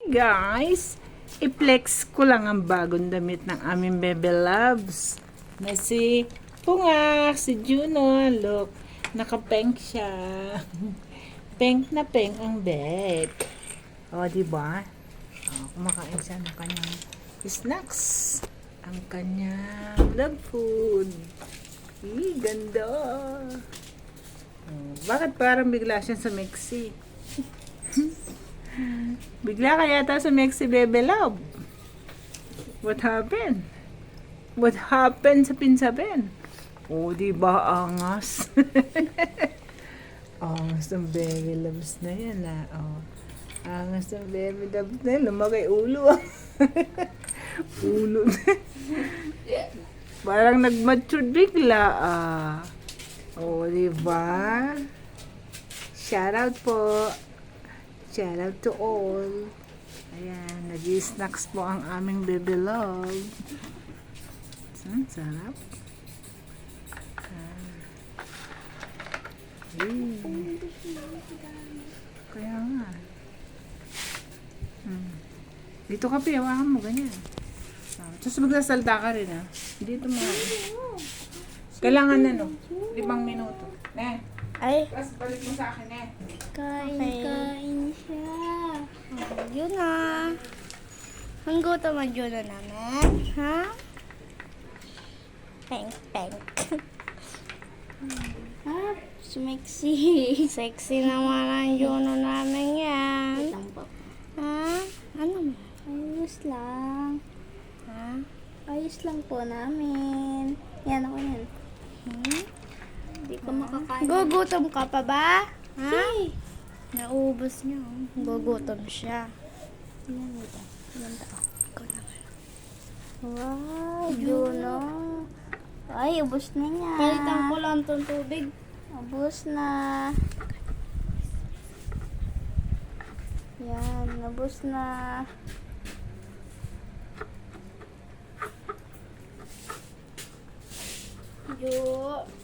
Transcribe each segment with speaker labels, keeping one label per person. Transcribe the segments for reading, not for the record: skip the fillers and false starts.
Speaker 1: Guys, i-flex ko lang ang bagong damit ng aming Bebe Loves. Na si Pungak, si Juno. Look, naka-pink siya. Pink na pink ang bed. O, diba? O, kumakain siya ng kanyang snacks. Ang kanyang dog food. Ganda. O, bakit parang bigla siya sa Mexi? Bigla ka yata sa Mexi Bebe Love. What happened? What happened sa pinsaben? Oh, di ba angas? Angas ng Bebe Loves na yan, ah. Oh. Angas ng Bebe Loves na yan. Lumagay ulo, ah. Ulo na. Parang nag-mature bigla, ah. Oh, di ba? Shout out po. Shout out to all. Ayan, nag-snacks po ang aming Bebe Love. Sarap. Kaya nga. Dito ka, Pi. Hawakan mo, ganyan. Tapos magsasalta ka rin, ha? Dito mo. Kailangan na, no? 5 minuto. Ne?
Speaker 2: Ay,
Speaker 1: Tapos balik mo sa akin, ne?
Speaker 2: kain siya. Oh, yun na. Ang gutom ang yun na namin. Ha? Pink. Ah, sexy. Sexy naman ang yun na namin yan. Ha? Ano? Ayos lang. Ha? Ayos lang po namin. Yan ako yan. Hindi ka makakain. Gugutom ka pa ba? Ha? Naubos niya. Gugutom siya. Yan ito. Yan ito. Ikaw naman. Wow, Juno. Ay, ubos na niya. Palitan ko lang itong tubig. Ubos na. Yan, ubos na.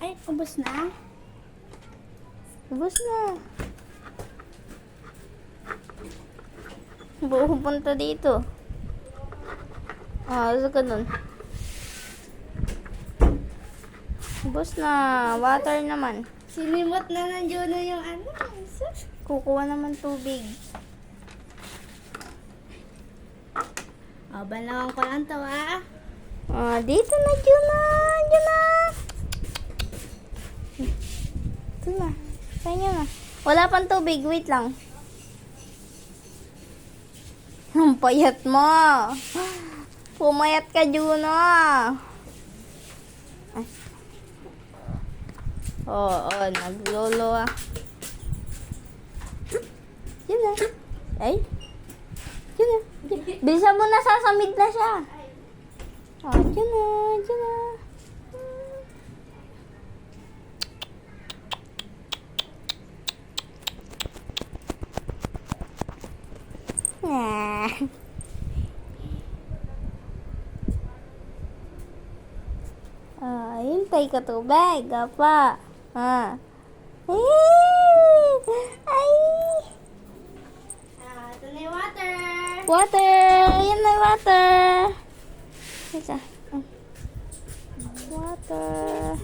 Speaker 2: Ay, ubos na. Ubos na. Pupunta dito. Sa ganun. Ubos na. Water naman. Sinimot na ng Juno yung ano. Kukuha naman tubig. Balawan ko lang to, ah. Dito na, Juno. Ito na. Kanya na. Wala pang tubig. Wait lang. Ang payat mo. Pumayat ka, Juno. Naglolo, ah. Yun na. Ay. Yun na. Bilisan mo na, sasamid na siya. Yun na. Hintay ka tubig, apa? Ay! Ito na yung water! Water! Yan na yung water! Isa. Water!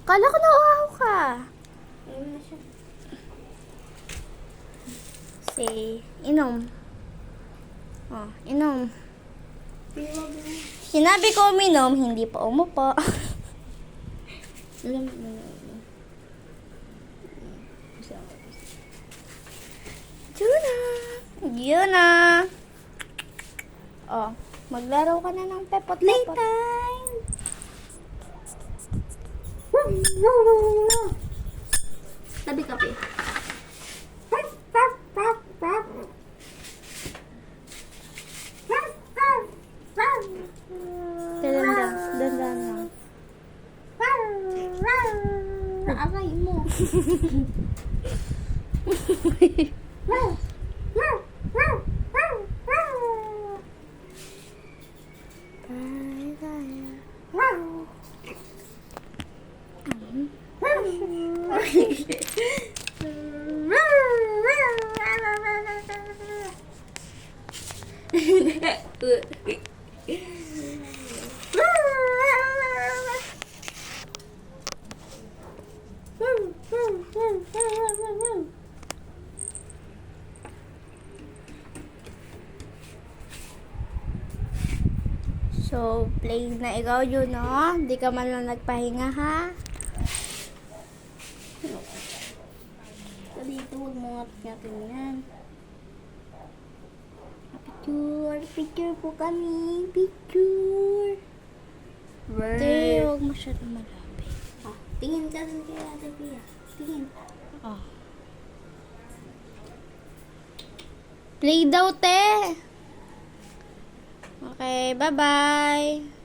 Speaker 2: Kala ko nauaw ka. Inom. Inom. Sinabi ko uminom, hindi pa umupo. Juna! Maglaro ka na ng pepot. Playtime! Tabi kape. Dandan lang. Naaray mo. So, play na ikaw yun, no? Di ka man lang nagpahinga, ha? So, dito, huwag mo ngat-ngatin yan. Picture, picture po kami. Picture. Hindi, huwag masyadong malapit. Ah, tingin ka rin kay Ate Pia. Tingin. Oh. Play daw, te. Okay, bye-bye.